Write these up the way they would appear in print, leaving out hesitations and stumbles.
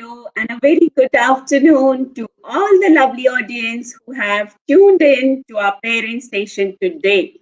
Hello, and a very good afternoon to all the lovely audience who have tuned in to our parent station today.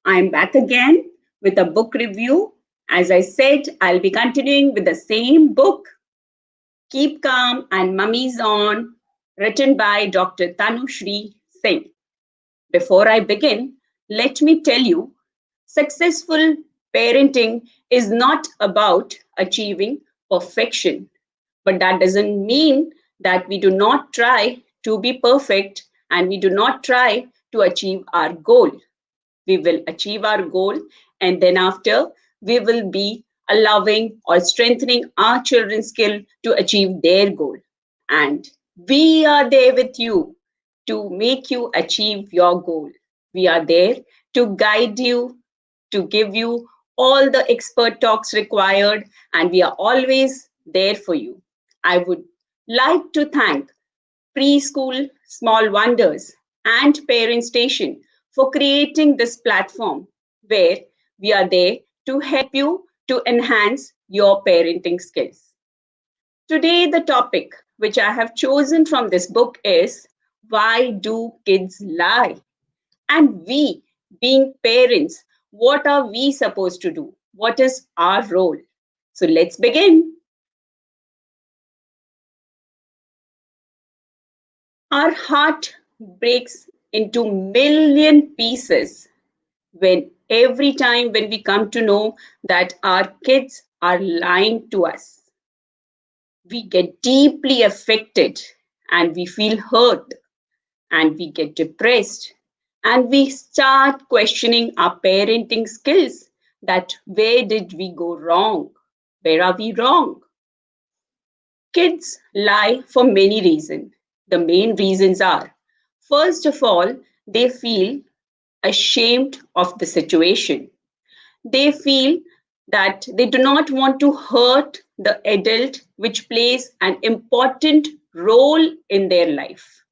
I'm back again with a book review. As I said, I'll be continuing with the same book, Keep Calm and Mummy's On, written by Dr. Tanu Shree Singh. Before I begin, let me tell you successful parenting is not about achieving perfection, but that doesn't mean that we do not try to be perfect and we do not try to achieve our goal. We will achieve our goal, and then after, we will be allowing or strengthening our children's skill to achieve their goal. And we are there with you to make you achieve your goal. We are there to guide you, to give you all the expert talks required, and we are always there for you. I would like to thank Preschool Small Wonders and Parent Station for creating this platform where we are there to help you to enhance your parenting skills. Today, the topic which I have chosen from this book is Why Do Kids Lie? And we, being parents, what are we supposed to do? What is our role? So let's begin. Our heart breaks into million pieces when every time when we come to know that our kids are lying to us. We get deeply affected and we feel hurt and we get depressed and we start questioning our parenting skills, that where did we go wrong? Where are we wrong? Kids lie for many reasons. The main reasons are, first of all, they feel ashamed of the situation. They feel that they do not want to hurt the adult which plays an important role in their life.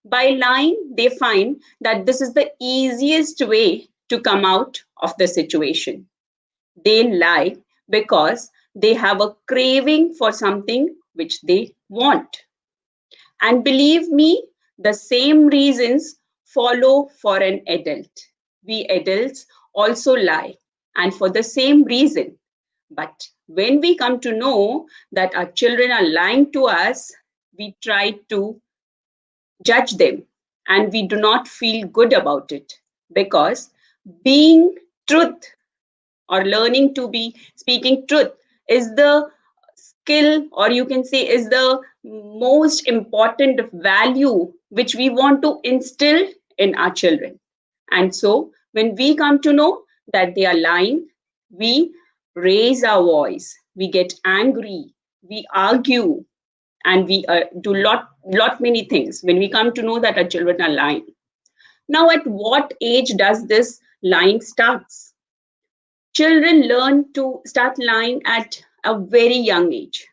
By lying, they find that this is the easiest way to come out of the situation. They lie because they have a craving for something which they want. And believe me, the same reasons follow for an adult. We adults also lie, and for the same reason. But when we come to know that our children are lying to us, we try to judge them and we do not feel good about it, because being truth or learning to be speaking truth is the skill, or you can say is the most important value which we want to instill in our children. And so when we come to know that they are lying, we raise our voice, we get angry, we argue, and we do lot many things when we come to know that our children are lying. Now, at what age does this lying starts? Children learn to start lying at a very young age.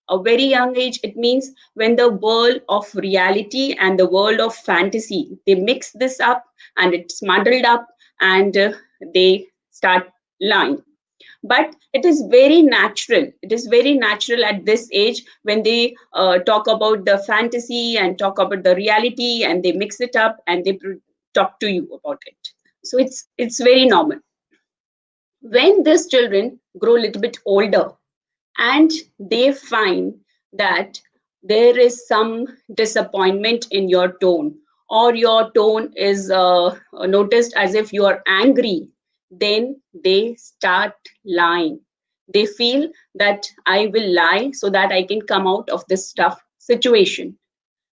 A very young age, it means when the world of reality and the world of fantasy, they mix this up and it's muddled up, and they start lying. But it is very natural. It is very natural at this age when they talk about the fantasy and talk about the reality, and they mix it up and they talk to you about it. So it's very normal. When these children grow a little bit older and they find that there is some disappointment in your tone, or your tone is noticed as if you are angry, then they start lying. They feel that I will lie so that I can come out of this tough situation.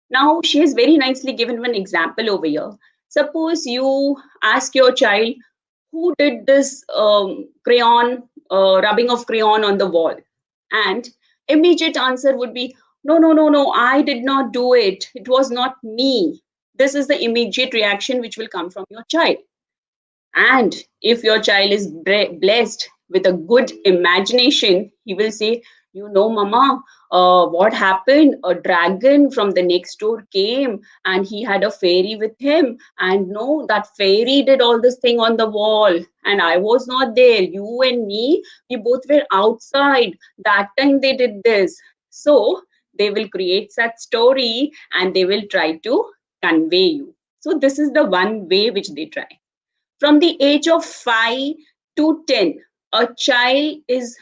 Now, she has very nicely given one example over here. Suppose you ask your child, who did this crayon, rubbing of crayon on the wall? And immediate answer would be, no, no, no, no, I did not do it. It was not me. This is the immediate reaction which will come from your child. And if your child is blessed with a good imagination, he will say, you know, Mama, what happened? A dragon from the next door came and he had a fairy with him. And no, that fairy did all this thing on the wall. And I was not there. You and me, we both were outside. That time they did this. So they will create such story and they will try to convey you. So this is the one way which they try. From the age of 5 to 10, a child is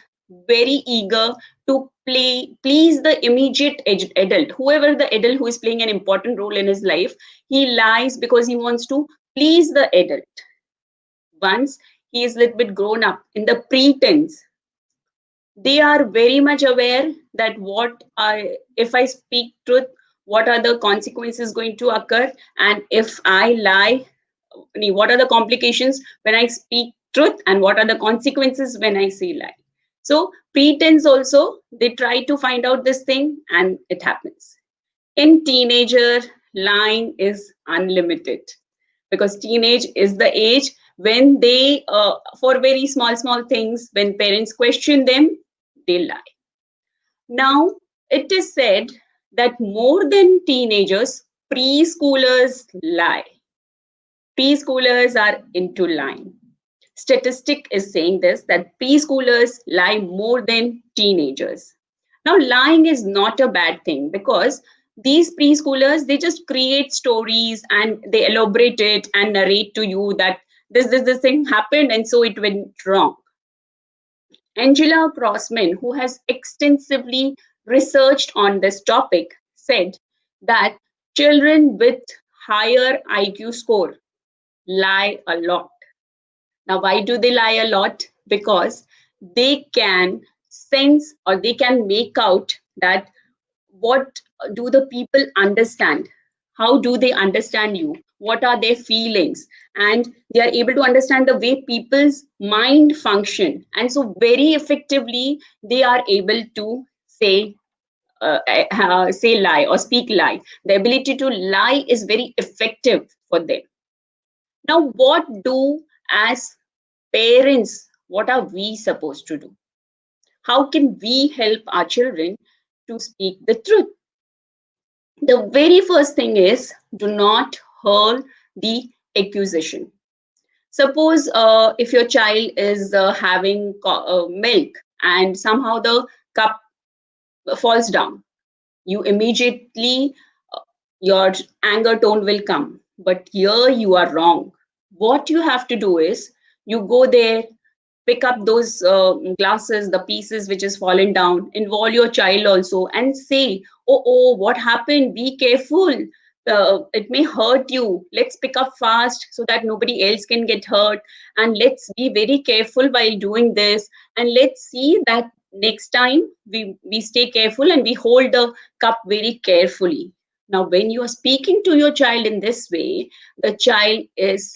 very eager to please the immediate adult. Whoever the adult who is playing an important role in his life, he lies because he wants to please the adult. Once he is a little bit grown up in the pretense, they are very much aware that if I speak truth, what are the consequences going to occur, and if I lie, what are the complications when I speak truth, and what are the consequences when I say lie. So pretense also, they try to find out this thing and it happens. In teenager, lying is unlimited, because teenage is the age when they for very small things, when parents question them, they lie. Now it is said that more than teenagers, preschoolers lie. Preschoolers are into lying. Statistic is saying this, that preschoolers lie more than teenagers. Now lying is not a bad thing, because these preschoolers, they just create stories and they elaborate it and narrate to you that this thing happened and so it went wrong. Angela Crossman, who has extensively researched on this topic, said that children with higher IQ score lie a lot. Now, why do they lie a lot? Because they can sense or they can make out that what do the people understand? How do they understand you? What are their feelings? And they are able to understand the way people's mind function. And so very effectively, they are able to say lie or speak lie. The ability to lie is very effective for them. Now, what do as parents, what are we supposed to do? How can we help our children to speak the truth? The very first thing is, do not hurl the accusation. Suppose if your child is having milk and somehow the cup falls down, you immediately, your anger tone will come. But here you are wrong. What you have to do is, you go there, pick up those glasses, the pieces which is fallen down, involve your child also and say, oh, what happened? Be careful. It may hurt you. Let's pick up fast so that nobody else can get hurt. And let's be very careful while doing this. And let's see that next time we stay careful and we hold the cup very carefully. Now, when you are speaking to your child in this way, the child is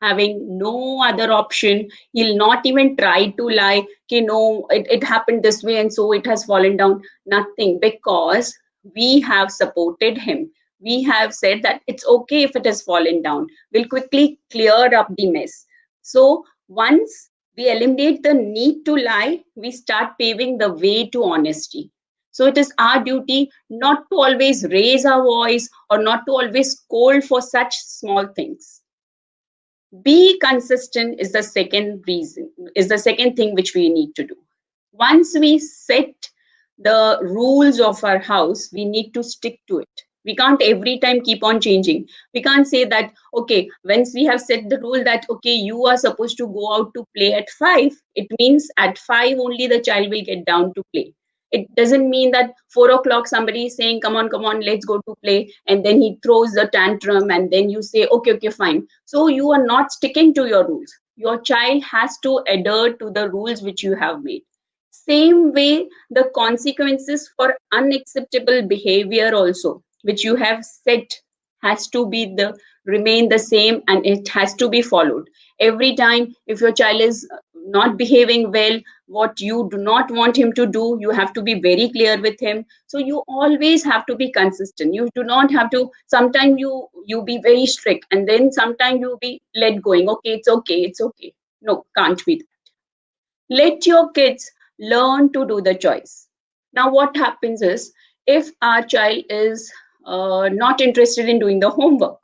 having no other option. He'll not even try to lie, okay, no, it happened this way and so it has fallen down. Nothing, because we have supported him. We have said that it's okay if it has fallen down. We'll quickly clear up the mess. So once we eliminate the need to lie, we start paving the way to honesty. So it is our duty not to always raise our voice or not to always scold for such small things. Be consistent is the second reason, is the second thing which we need to do. Once we set the rules of our house, we need to stick to it. We can't every time keep on changing. We can't say that, okay, once we have set the rule that, okay, you are supposed to go out to play at 5, it means at 5 only the child will get down to play. It doesn't mean that 4 o'clock somebody is saying, come on, let's go to play. And then he throws the tantrum and then you say, okay, fine. So you are not sticking to your rules. Your child has to adhere to the rules which you have made. Same way, the consequences for unacceptable behavior also, which you have set, has to be the remain the same and it has to be followed. Every time if your child is not behaving well, what you do not want him to do, you have to be very clear with him. So you always have to be consistent. You do not have to, sometimes you be very strict and then sometimes you be let going. Okay, it's okay. No, can't be. Let your kids learn to do the choice. Now what happens is, if our child is not interested in doing the homework,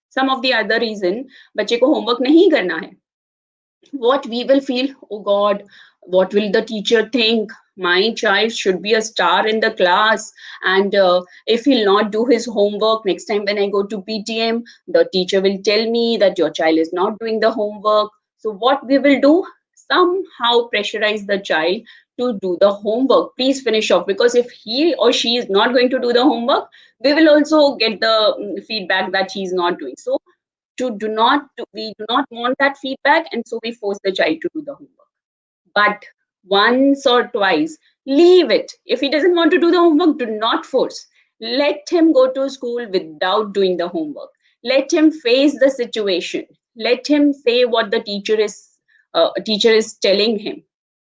some of the other reason, बच्चे को homework नहीं करना है, what we will feel, oh god, What will the teacher think? My child should be a star in the class, and if he'll not do his homework next time when I go to PTM, the teacher will tell me that your child is not doing the homework. So what we will do? Somehow pressurize the child to do the homework. Please finish off, because if he or she is not going to do the homework, we will also get the feedback that he's not doing. So we do not want that feedback, and so we force the child to do the homework. But once or twice, leave it. If he doesn't want to do the homework, do not force. Let him go to school without doing the homework. Let him face the situation. Let him say what the teacher is telling him.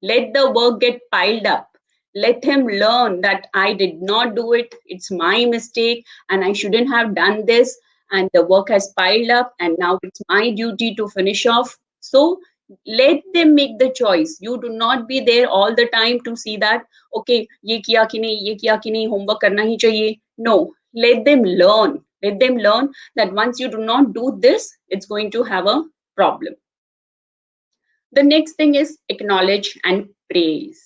Let the work get piled up. Let him learn that I did not do it. It's my mistake and I shouldn't have done this. And the work has piled up and now it's my duty to finish off. So let them make the choice. You do not be there all the time to see that, okay, ye kiya ki nahi, homework karna hi chahiye. No, let them learn. Let them learn that once you do not do this, it's going to have a problem. The next thing is acknowledge and praise.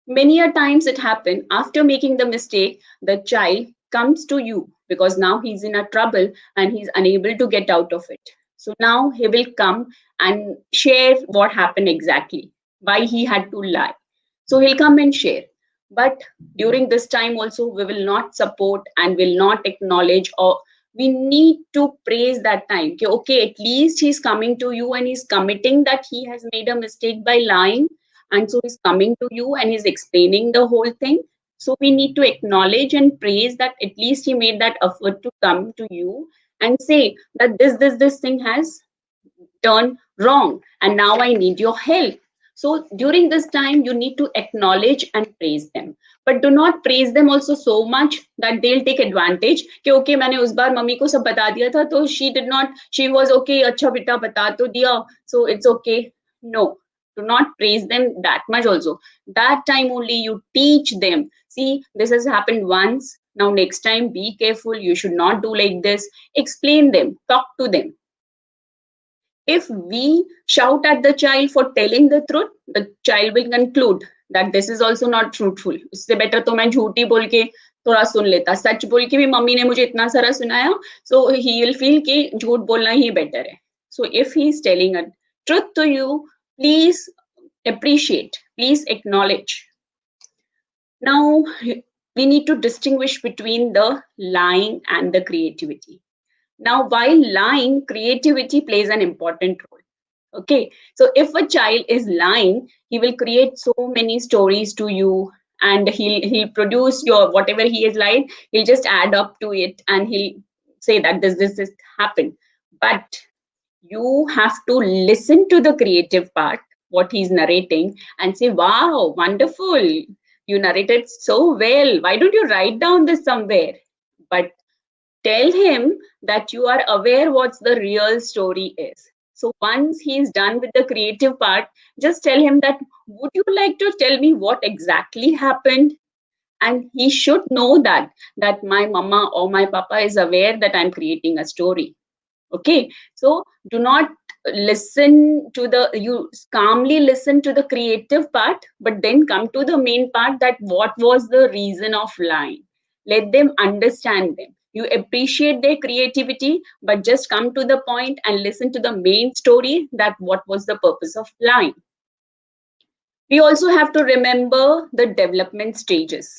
Many a times it happens after making the mistake, the child comes to you because now he's in a trouble and he's unable to get out of it. So now he will come and share what happened exactly, why he had to lie. So he'll come and share. But during this time also, we will not support and will not acknowledge, or we need to praise that time. Okay, okay, at least he's coming to you and he's committing that he has made a mistake by lying, and so he's coming to you and he's explaining the whole thing. So we need to acknowledge and praise that at least he made that effort to come to you and say that this thing has turned wrong and now I need your help. So during this time you need to acknowledge and praise them, but do not praise them also so much that they'll take advantage कि okay मैंने उस बार mummy को सब बता दिया था तो she did not, she was okay, अच्छा बेटा बता तो दिया, so it's okay. No, do not praise them that much also. That time only you teach them, see this has happened once, now next time be careful, you should not do like this. Explain them, talk to them. If we shout at the child for telling the truth, the child will conclude that this is also not truthful. इससे better तो मैं झूठी बोल के थोड़ा सुन लेता, सच बोल के भी मम्मी ने मुझे इतना सारा सुनाया, so he will feel कि झूठ बोलना ही better है. So if he is telling a truth to you, please appreciate, please acknowledge. Now we need to distinguish between the lying and the creativity. Now, while lying, creativity plays an important role. Okay, so if a child is lying, he will create so many stories to you, and he'll produce your whatever he is lying. He'll just add up to it, and he'll say that this happened. But you have to listen to the creative part, what he's narrating, and say, "Wow, wonderful! You narrated so well. Why don't you write down this somewhere?" But tell him that you are aware what the real story is. So once he is done with the creative part, just tell him that, would you like to tell me what exactly happened? And he should know that my mama or my papa is aware that I'm creating a story. Okay, so do not listen to the, you calmly listen to the creative part, but then come to the main part, that what was the reason of lying. Let them understand them. You appreciate their creativity, but just come to the point and listen to the main story, that what was the purpose of lying. We also have to remember the development stages.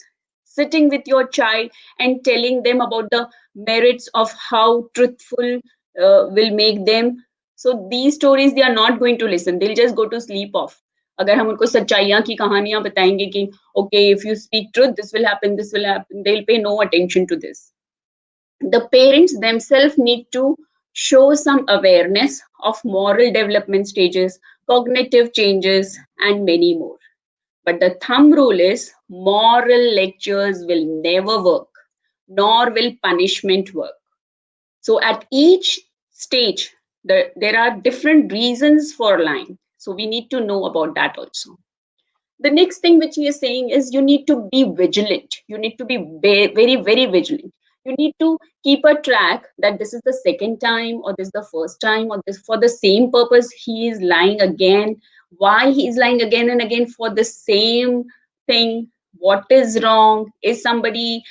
Sitting with your child and telling them about the merits of how truthful will make them. So these stories they are not going to listen. They'll just go to sleep off. अगर हम उनको सच्चाइयाँ की कहानियां बताएंगे कि okay, if you speak truth, this will happen, they'll pay no attention to this. The parents themselves need to show some awareness of moral development stages, cognitive changes, and many more. But the thumb rule is moral lectures will never work, nor will punishment work. So at each stage, there are different reasons for lying. So we need to know about that also. The next thing which he is saying is you need to be vigilant. You need to be very, very vigilant. You need to keep a track that this is the second time or this is the first time or this for the same purpose he is lying again. why he is lying again and again for the same thing. What is wrong? Is somebody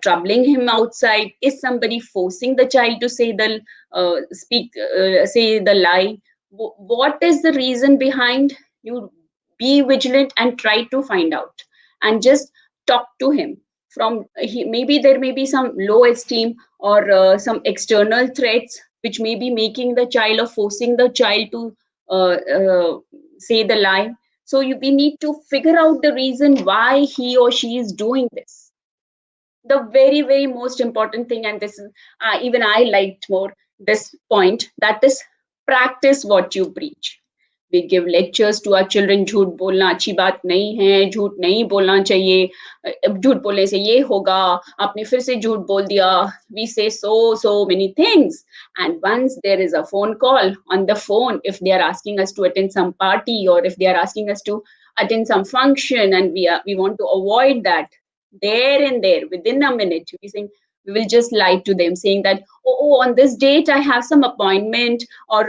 troubling him outside? Is somebody forcing the child to say the say the lie? What is the reason behind? You be vigilant and try to find out, and just talk to him. From maybe there may be some low esteem or some external threats which may be making the child or forcing the child to uh, uh, say the lie. So we need to figure out the reason why he or she is doing this. The very, very most important thing, and this is even I liked more this point, that is practice what you preach. We give lectures to our children, झूठ बोलना अच्छी बात नहीं है, झूठ नहीं बोलना चाहिए, झूठ बोलने से ये होगा, आपने फिर से झूठ बोल दिया. We say so many things, and once there is a phone call on the phone, if they are asking us to attend some party, or if they are asking us to attend some function, and we want to avoid that, there and there within a minute we will just lie to them, saying that, on this date I have some appointment, or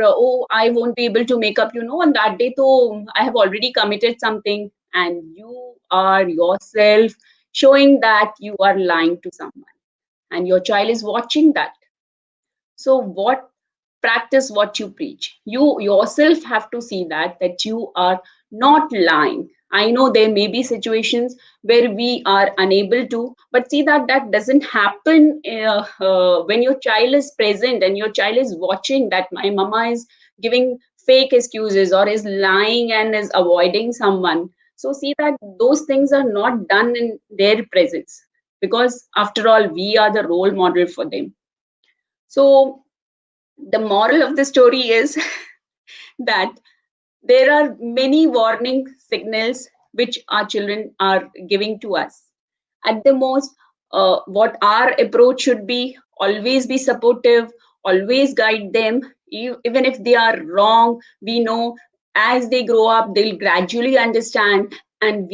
I won't be able to make up, on that day, so I have already committed something. And you are yourself showing that you are lying to someone, and your child is watching that. So what, practice what you preach. You yourself have to see that you are not lying. I know there may be situations where we are unable to, but see that doesn't happen when your child is present and your child is watching that my mama is giving fake excuses or is lying and is avoiding someone. So see that those things are not done in their presence, because after all we are the role model for them. So the moral of the story is that there are many warning signals which our children are giving to us. At the most, what our approach should be supportive, always guide them. Even if they are wrong, we know as they grow up, they'll gradually understand, and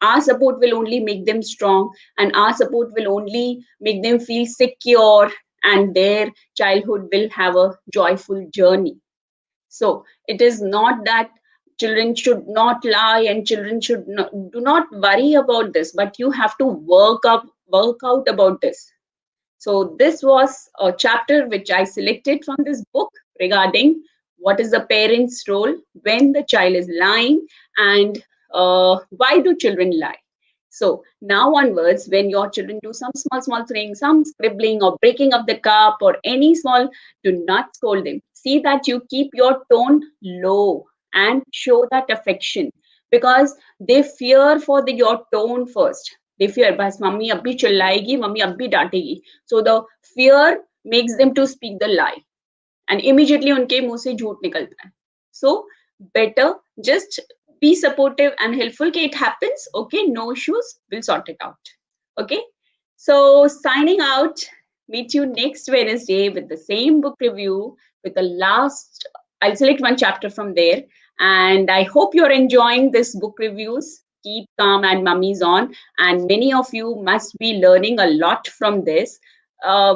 our support will only make them strong, and our support will only make them feel secure, and their childhood will have a joyful journey. So it is not that children should not lie and children should not, do not worry about this, but you have to work out about this. So this was a chapter which I selected from this book regarding what is the parent's role when the child is lying, and why do children lie. So now onwards, when your children do some small thing, some scribbling or breaking of the cup or any small, do not scold them. See that you keep your tone low and show that affection, because they fear for your tone first. They fear, बस mummy अब भी चिल्लाएगी, mummy अब भी डांटेगी. So the fear makes them to speak the lie, and immediately उनके मुंह से झूठ निकलता है. So better just be supportive and helpful. Okay, it happens. Okay, no issues. We'll sort it out. Okay. So signing out. Meet you next Wednesday with the same book review with the last. I'll select one chapter from there. And I hope you're enjoying this book reviews. Keep calm and mummies on. And many of you must be learning a lot from this.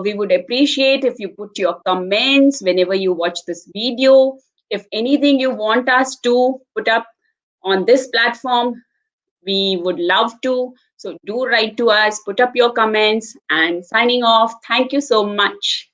We would appreciate if you put your comments whenever you watch this video. If anything you want us to put up on this platform, we would love to. So do write to us, put up your comments, and signing off. Thank you so much.